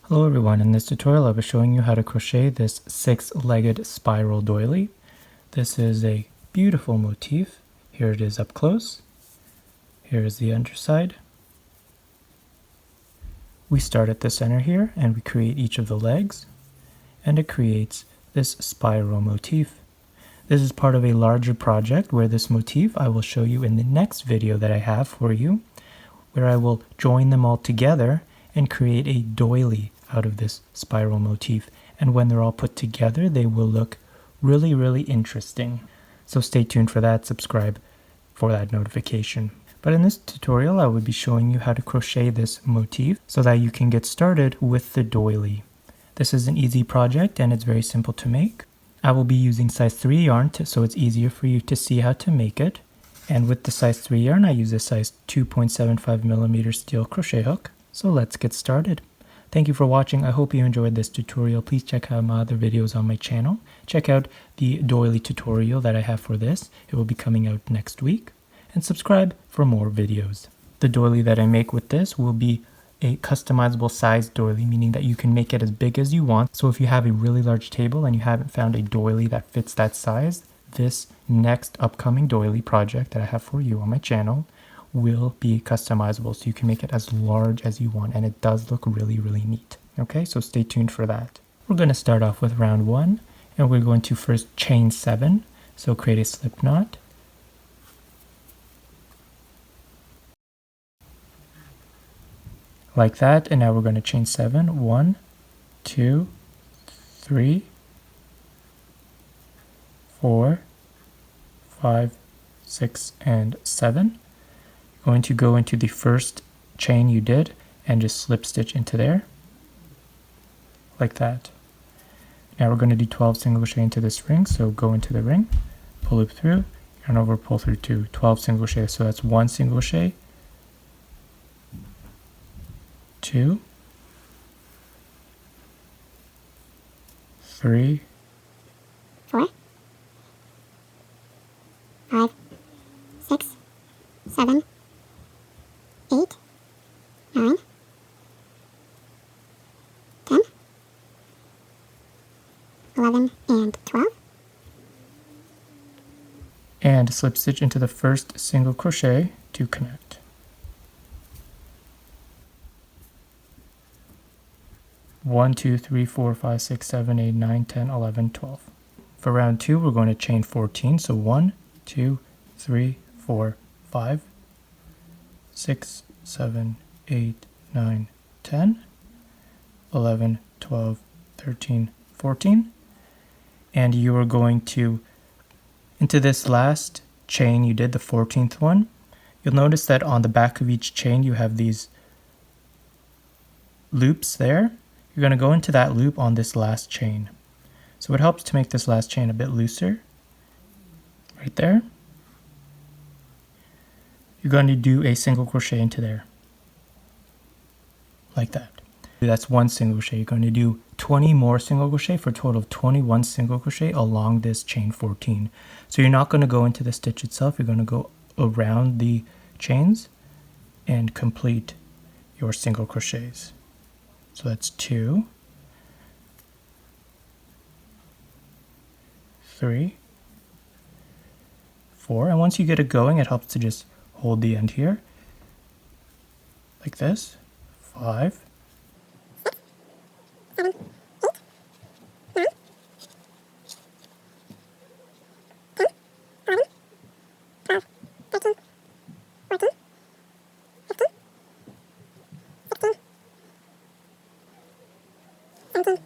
Hello everyone, in this tutorial I'll be showing you how to crochet this 6-legged spiral doily. This is a beautiful motif. Here it is up close. Here is the underside. We start at the center here and we create each of the legs, and it creates this spiral motif. This is part of a larger project where this motif I will show you in the next video that I have for you, where I will join them all together and create a doily out of this spiral motif, and when they're all put together they will look really interesting. So stay tuned for that, subscribe for that notification. But in this tutorial I will be showing you how to crochet this motif so that you can get started with the doily. This is an easy project and it's very simple to make. I will be using size 3 yarn so it's easier for you to see how to make it. And with the size 3 yarn I use a size 2.75mm steel crochet hook. So let's get started. Thank you for watching. I hope you enjoyed this tutorial. Please check out my other videos on my channel. Check out the doily tutorial that I have for this. It will be coming out next week. And subscribe for more videos. The doily that I make with this will be a customizable size doily, meaning that you can make it as big as you want. So if you have a really large table and you haven't found a doily that fits that size, this next upcoming doily project that I have for you on my channel will be customizable, so you can make it as large as you want, and it does look really neat. Okay, so stay tuned for that. We're going to start off with round 1, and we're going to first chain 7. So create a slip knot, like that, and now we're going to chain 7. 1, 2, 3, 4, 5, 6, and 7. Going to go into the first chain you did and just slip stitch into there, like that. Now we're going to do 12 single crochet into this ring, so go into the ring, pull loop through, yarn over, pull through 2, 12 single crochet. So that's 1 single crochet, 2, 3, 4, 5, 6, 7, 8, 9, 10, 11, and 12. and slip stitch into the first single crochet to connect. One, 2, 3, 4, 5, 6, 7, 8, 9, 10, 11, 12. For round 2, we're going to chain 14. So 1, 2, 3, 4, 5, 6, 7, 8, 9, 10, 11, 12, 13, 14. And you are going to, into this last chain you did, the 14th one, you'll notice that on the back of each chain you have these loops there. You're going to go into that loop on this last chain. So it helps to make this last chain a bit looser. Right there. You're going to do a single crochet into there, like that. That's 1 single crochet. You're going to do 20 more single crochet for a total of 21 single crochet along this chain 14. So you're not going to go into the stitch itself. You're going to go around the chains and complete your single crochets. So that's 2, 3, 4, and once you get it going, it helps to just hold the end here, like this. 5, 7, 8, 9, 10, 11, 12, 13, 14, 15, 16,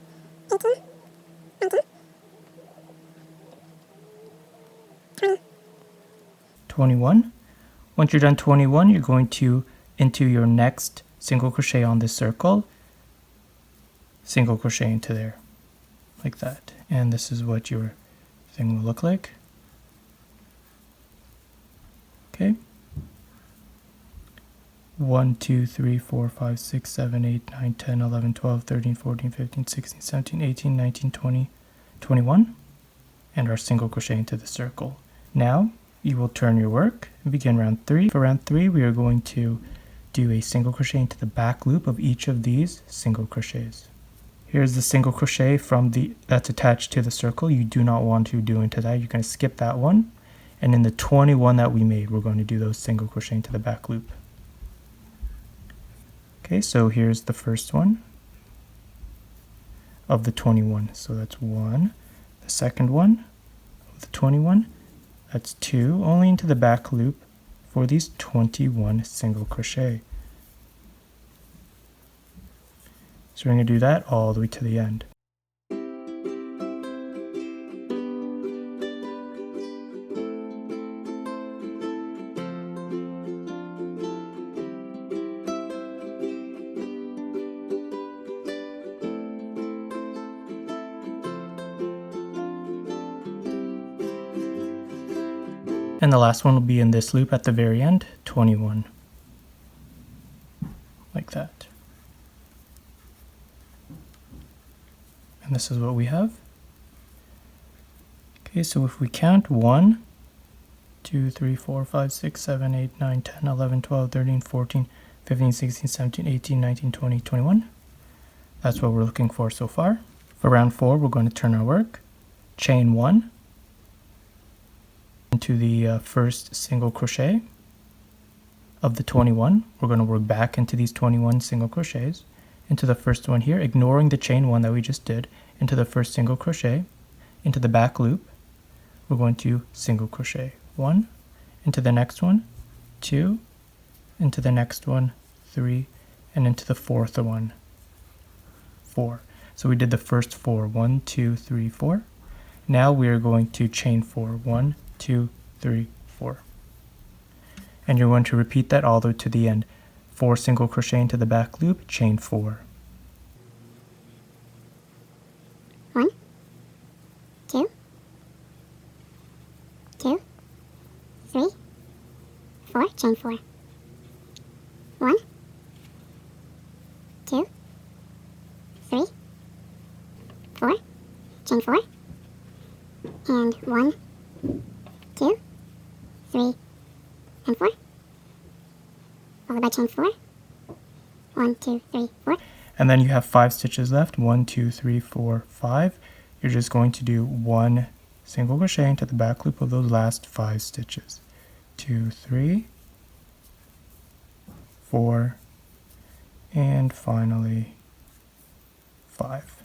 17, 18, 19, 20. 21. Once you're done 21, you're going to, into your next single crochet on this circle, single crochet into there, like that. And this is what your thing will look like. Okay. 1, 2, 3, 4, 5, 6, 7, 8, 9, 10, 11, 12, 13, 14, 15, 16, 17, 18, 19, 20, 21. And our single crochet into the circle. Now you will turn your work and begin round 3. For round 3, we are going to do a single crochet into the back loop of each of these single crochets. Here's the single crochet from that's attached to the circle. You do not want to do into that. You're going to skip that one. And in the 21 that we made, we're going to do those single crochet into the back loop. Okay, so here's the first one of the 21. So that's 1. The second one of the 21, that's 2, only into the back loop for these 21 single crochet. So we're going to do that all the way to the end. And the last one will be in this loop at the very end, 21. Like that. And this is what we have. Okay, so if we count 1, 2, 3, 4, 5, 6, 7, 8, 9, 10, 11, 12, 13, 14, 15, 16, 17, 18, 19, 20, 21. That's what we're looking for so far. For round 4, we're going to turn our work, chain 1 into the first single crochet of the 21. We're going to work back into these 21 single crochets into the first one here, ignoring the chain 1 that we just did, into the first single crochet, into the back loop. We're going to single crochet 1, into the next one 2, into the next one 3, and into the fourth one 4. So we did the first 4, 1, 2, 3, 4. Now we are going to chain 4, 1, 2, 3, 4. And you're going to repeat that all the way to the end. 4 single crochet into the back loop, chain 4. 1, 2, 2, 3, 4, chain 4. 1, 2, 3, 4, chain 4. And 1, 2, 3, and 4. Followed by chain 4. 1, 2, 3, 4. And then you have 5 stitches left. 1, 2, 3, 4, 5. You're just going to do 1 single crochet into the back loop of those last 5 stitches. 2, 3, 4, and finally 5.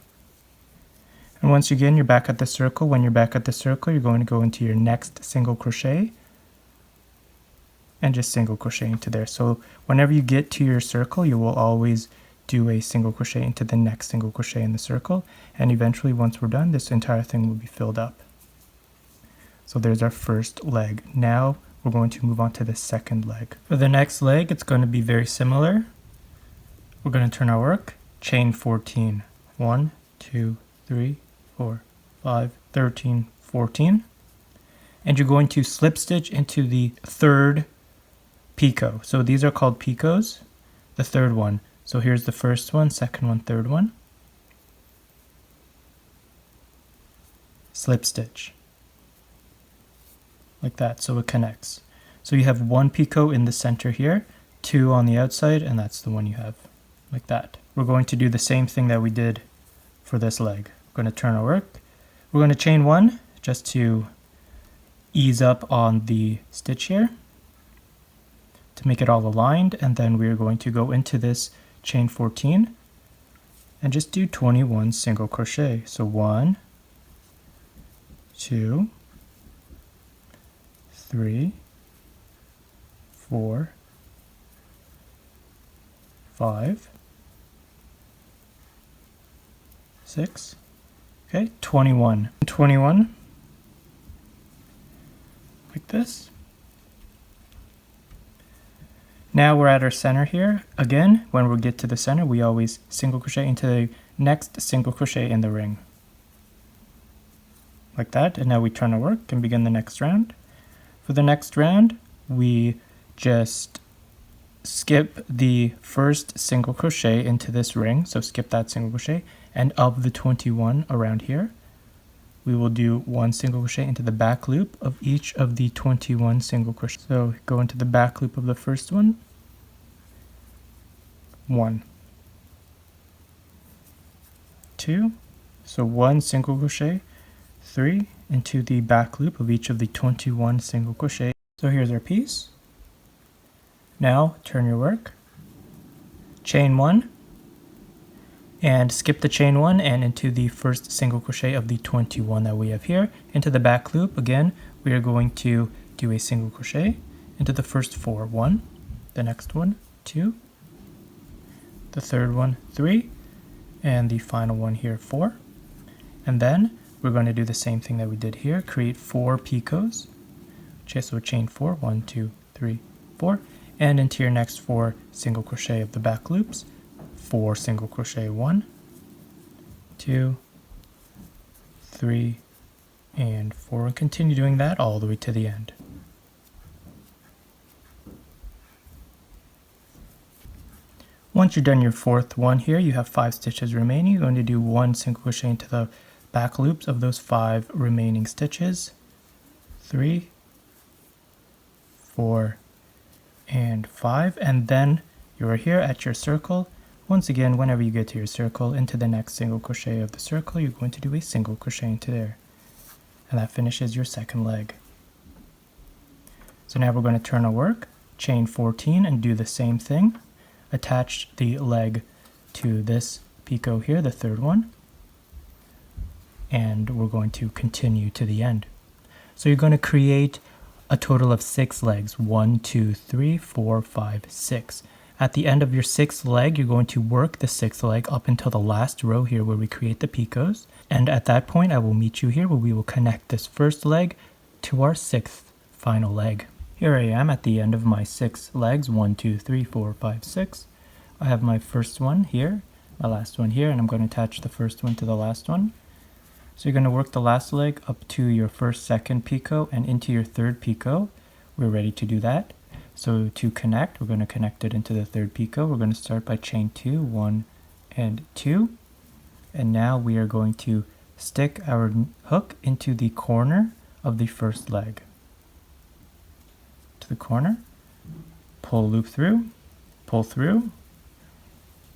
And once again, you're back at the circle. When you're back at the circle, you're going to go into your next single crochet and just single crochet into there. So whenever you get to your circle, you will always do a single crochet into the next single crochet in the circle. And eventually, once we're done, this entire thing will be filled up. So there's our first leg. Now we're going to move on to the second leg. For the next leg, it's going to be very similar. We're going to turn our work, chain 14. 1, 2, 3, 4, 5, 13, 14. And you're going to slip stitch into the third picot. So these are called picots, the third one. So here's the first one, second one, third one. Slip stitch. Like that, so it connects. So you have 1 picot in the center here, 2 on the outside, and that's the one you have. Like that. We're going to do the same thing that we did for this leg. We're going to turn our work. We're going to chain 1 just to ease up on the stitch here to make it all aligned, and then we're going to go into this chain 14 and just do 21 single crochet. So 1, 2, 3, 4, 5, 6, okay, 21. 21, like this. Now we're at our center here. Again, when we get to the center, we always single crochet into the next single crochet in the ring. Like that, and now we turn our work and begin the next round. For the next round, we just skip the first single crochet into this ring, so skip that single crochet, and of the 21 around here, we will do 1 single crochet into the back loop of each of the 21 single crochets. So go into the back loop of the first one, 1, 2, so 1 single crochet, 3 into the back loop of each of the 21 single crochet. So here's our piece. Now turn your work, chain 1, and skip the chain 1 and into the first single crochet of the 21 that we have here. Into the back loop again, we are going to do a single crochet into the first 4, 1, the next one 2, the third one 3, and the final one here 4. And then we're going to do the same thing that we did here, create 4 picots. Okay, so chain 4, 1, 2, 3, 4, and into your next 4 single crochet of the back loops, 4 single crochet, 1, 2, 3, and 4, and continue doing that all the way to the end. Once you've done your 4th one here, you have 5 stitches remaining. You're going to do 1 single crochet into the back loops of those 5 remaining stitches, 3, 4, and 5, and then you are here at your circle. Once again, whenever you get to your circle, into the next single crochet of the circle, you're going to do a single crochet into there, and that finishes your second leg. So now we're going to turn our work, chain 14, and do the same thing. Attach the leg to this picot here, the third one, and we're going to continue to the end. So you're going to create a total of 6 legs, 1, 2, 3, 4, 5, 6. At the end of your 6th leg, you're going to work the 6th leg up until the last row here where we create the picots. And at that point, I will meet you here where we will connect this first leg to our 6th final leg. Here I am at the end of my 6 legs, 1, 2, 3, 4, 5, 6. I have my first one here, my last one here, and I'm going to attach the first one to the last one. So you're going to work the last leg up to your first, second picot and into your third picot. We're ready to do that. So to connect, we're going to connect it into the third picot. We're going to start by chain 2, 1 and 2. And now we are going to stick our hook into the corner of the first leg. To the corner, pull loop through, pull through,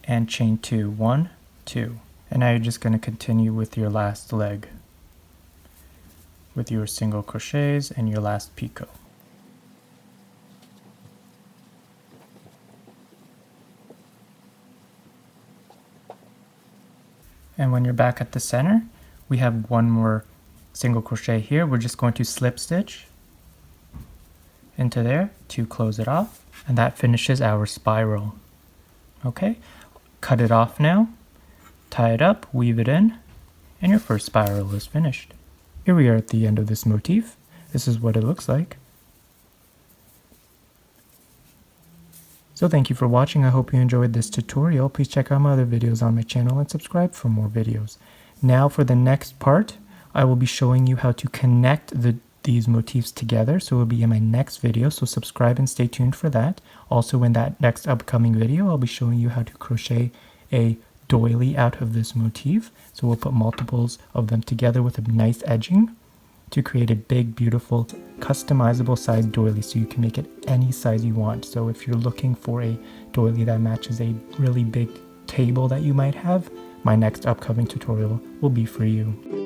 and chain 2, 1, 2. And now you're just going to continue with your last leg with your single crochets and your last picot. And when you're back at the center, we have one more single crochet here. We're just going to slip stitch into there to close it off, and that finishes our spiral. Okay, cut it off now. Tie it up, weave it in, and your first spiral is finished. Here we are at the end of this motif. This is what it looks like. So thank you for watching. I hope you enjoyed this tutorial. Please check out my other videos on my channel and subscribe for more videos. Now for the next part, I will be showing you how to connect these motifs together. So it will be in my next video, so subscribe and stay tuned for that. Also in that next upcoming video, I'll be showing you how to crochet a doily out of this motif. So we'll put multiples of them together with a nice edging to create a big, beautiful, customizable size doily, so you can make it any size you want. So if you're looking for a doily that matches a really big table that you might have, my next upcoming tutorial will be for you.